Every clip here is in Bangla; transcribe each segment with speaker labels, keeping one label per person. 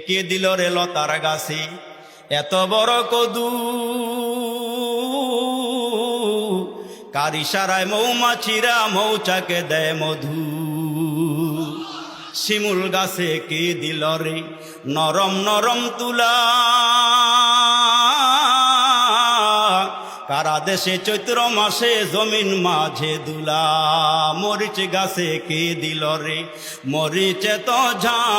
Speaker 1: কে দিল রে লতার গাছে এত বড় কদু, কার ইশারায় মৌমাছিরা মৌচাকে দেয় মধু। শিমুল গাছে কে দিল রে নরম নরম তুলা, কারা দেশে চৈত্র মাসে জমিন মাঝে দুলা। মরিচ গাছে কে দিল রে মরিচে তো ঝাল,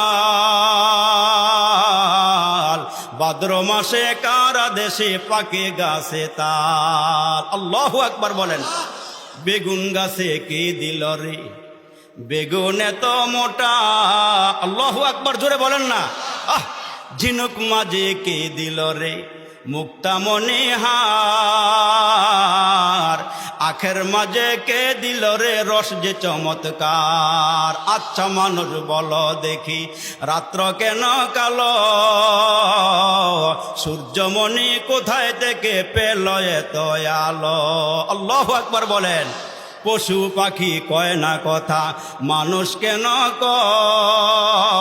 Speaker 1: ভাদ্র মাসে কারা দেশে পাকে গাছে তাল। আল্লাহু আকবার বলেন। বেগুন গাছে কে দিল রে বেগুন এত মোটা, আল্লাহু আকবার জোরে বলেন না। ঝিনুক মাঝে কে দিল রে মুক্তা মনিহার, আখের মাঝে কে দিল রে রস যে চমৎকার। আচ্ছা মানুষ বলো দেখি রাত্র কেন কালো, সূর্যমণি কোথায় থেকে পেল এত আলো। আল্লাহু আকবার বলেন। পশু পাখি কয় না কথা, মানুষ কেন কয়?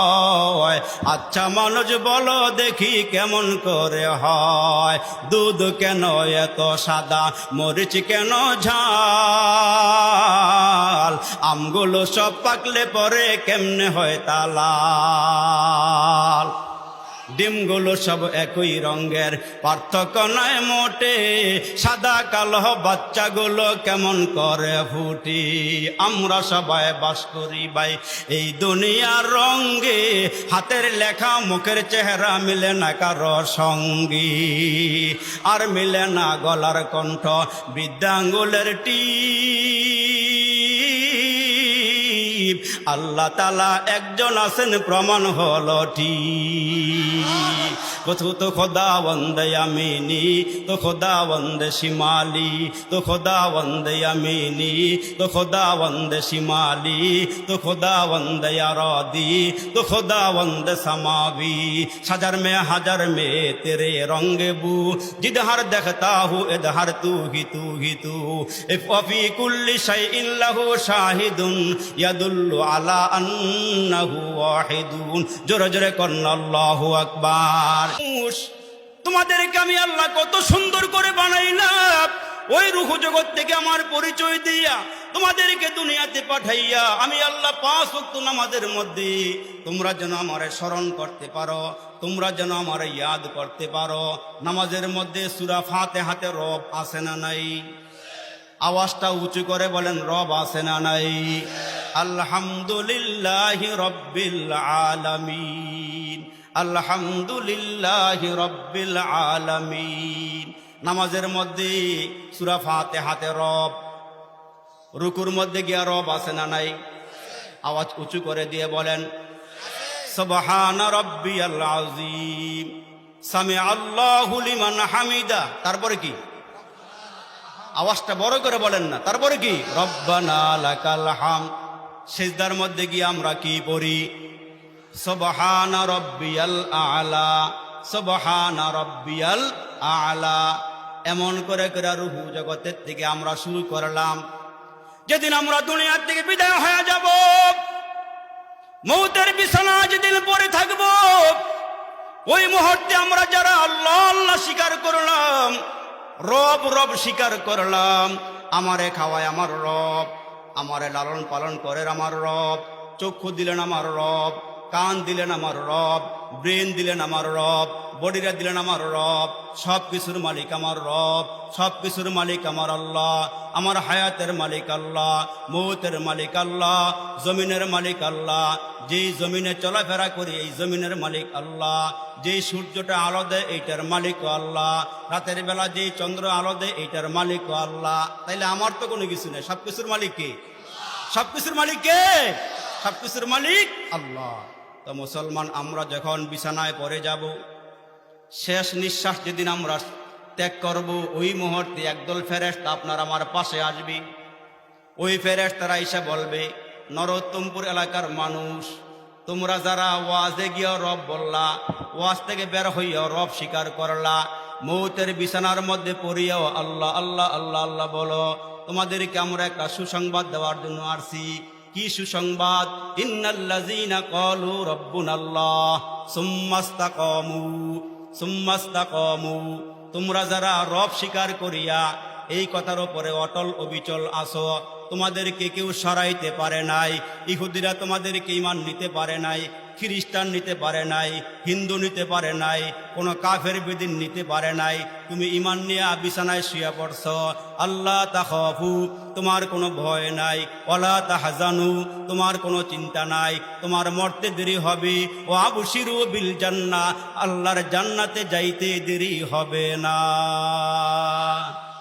Speaker 1: আচ্ছা মানুষ বলো দেখি কেমন করে হয়? দুধ কেন এত সাদা, মরিচ কেন ঝাল, আমগুলো সব পাকলে পরে কেমনে হয় তা লাল। ডিমগুলো সব একই রঙের, পার্থক্য নয় মোটে, সাদা কালো বাচ্চাগুলো কেমন করে ফুটি। আমরা সবাই বাস করি ভাই এই দুনিয়ার রঙে, হাতের লেখা মুখের চেহারা মিলে না কারো সঙ্গী, আর মিলে না গলার কণ্ঠ বৃদ্ধাঙ্গুলের টিপ। আল্লাহ তাআলা একজন আছেন প্রমাণ হলো ঠিক। তো খোদাবন্দ আমিনী, তো খোদাবন্দ শিমালি, তো খোদাবন্দ আমিনী, তো খোদাবন্দ শিমালি, তো খোদাবন্দ আরাদি, তো খোদাবন্द समावी। हजार में तेरे रंग बू, जिधर देखता हूँ इधर तू ही तू। फी कुल्ली शैइन लहू शाहिदुन यदुल्लु अला अन्नहु वाहिदुन। जोरे जोरे करना अल्लाहु আকবার। তোমাদেরকে আমি আল্লাহ কত সুন্দর করে বানাইলাম, ওই রূহ জগৎ থেকে আমার পরিচয় দিয়া তোমাদেরকে দুনিয়াতে পাঠাইয়া আমি আল্লাহ 5 ওয়াক্ত নামাজের মধ্যে তোমরা যেন আমারে স্মরণ করতে পারো, তোমরা যেন আমারে ইয়াদ করতে পারো। নামাজের মধ্যে সূরা ফাতিহাতে রব আছে না নাই? আওয়াজটা উঁচু করে বলেন, রব আছে না নাই? আলহামদুলিল্লাহি রাব্বিল আলামিন, আলহামদুলিল্লাহি রাব্বিল আলামিন। নামাজের মধ্যে সূরা ফাতিহাতে রব, রুকুর মধ্যে গিয়া রব আছে না নাই? আওয়াজ উঁচু করে দিয়ে বলেন, সুবহানা রাব্বিয়াল আযীম, সামি আল্লাহু লিমান হামিদা। তারপরে কি? আওয়াজটা বড় করে বলেন না। তারপরে কি? রব্বানা লাকাল হামদ। সিজদার মধ্যে গিয়ে আমরা কি পড়ি? সুবহানা রাব্বিয়াল আ'লা, সুবহানা রাব্বিয়াল আ'লা। এমন করে করে রূহ জগতের থেকে আমরা শুরু করলাম। যেদিন আমরা দুনিয়ার থেকে বিদায় হয়ে যাব, মৌতের বিছানা যেদিন পড়ে থাকব, ওই মুহূর্তে আমরা যারা আল্লাহ আল্লাহ স্বীকার করলাম, রব রব স্বীকার করলাম, আমারে খাওয়ায় আমার রব, আমারে লালন পালন করে আমার রব, চক্ষু দিলেন আমার রব, কান দিলেন আমার রব, ব্রেন দিলেন আমার রব, বডিরা দিলেন আমার রব, সব কিছুর মালিক আমার রব, সব কিছুর মালিক আমার আল্লাহ, আমার হায়াতের মালিক আল্লাহ, মৌতের মালিক আল্লাহ, জমিনের মালিক আল্লাহ, যেই জমিনে চলাফেরা করি এই জমিনের মালিক আল্লাহ, যেই সূর্যটা আলো দেয় এইটার মালিক আল্লাহ, রাতের বেলা যেই চন্দ্র আলো দেয় এইটার মালিক আল্লাহ। তাইলে আমার তো কোনো কিছু নেই, সব কিছুর মালিক কে? সব কিছুর মালিক কে? সব কিছুর মালিক আল্লাহ। তো মুসলমান, আমরা যখন বিছানায় পড়ে যাব, শেষ নিঃশ্বাস যেদিন আমরা ত্যাগ করব, ওই মুহূর্তে একদল ফেরেশতা আপনার আমার পাশে আসবে। ওই ফেরেশতারা এসে বলবে, নরোত্তমপুর এলাকার মানুষ, তোমরা যারা ওয়াজে গিয়ে রব বললা, ওয়াজ থেকে বের হইয়াও রব স্বীকার করলা, মৌতের বিছানার মধ্যে পড়িয়াও আল্লাহ আল্লাহ আল্লাহ আল্লাহ বলো, তোমাদেরকে আমরা একটা সুসংবাদ দেওয়ার জন্য আসছি। কি সুসংবাদ, ইন্নাল্লাযীনা ক্বালু রাব্বুনাল্লাহ সুম্মাস্তাকামু, তোমরা যারা রব স্বীকার করিয়া এই কথার উপরে অটল অবিচল আসো, তোমাদেরকে কেউ সরাইতে পারে নাই। ইহুদিরা তোমাদেরকে ঈমান নিতে পারে নাই, খ্রিস্টান নিতে পারে নাই, হিন্দু নিতে পারে নাই, কোনো কাফের বেদিন নিতে পারে নাই। তুমি ঈমান নিয়ে বিছানায় শুয়ে পড়ছ। আল্লাহ তাখাফু, তোমার কোনো ভয় নাই। ওয়ালা তাহজানু, তোমার কোনো চিন্তা নাই। তোমার মরতে দেরি হবে। ও আবশিরু বিল জান্নাহ, আল্লাহর জান্নাতে যাইতে দেরি হবে না।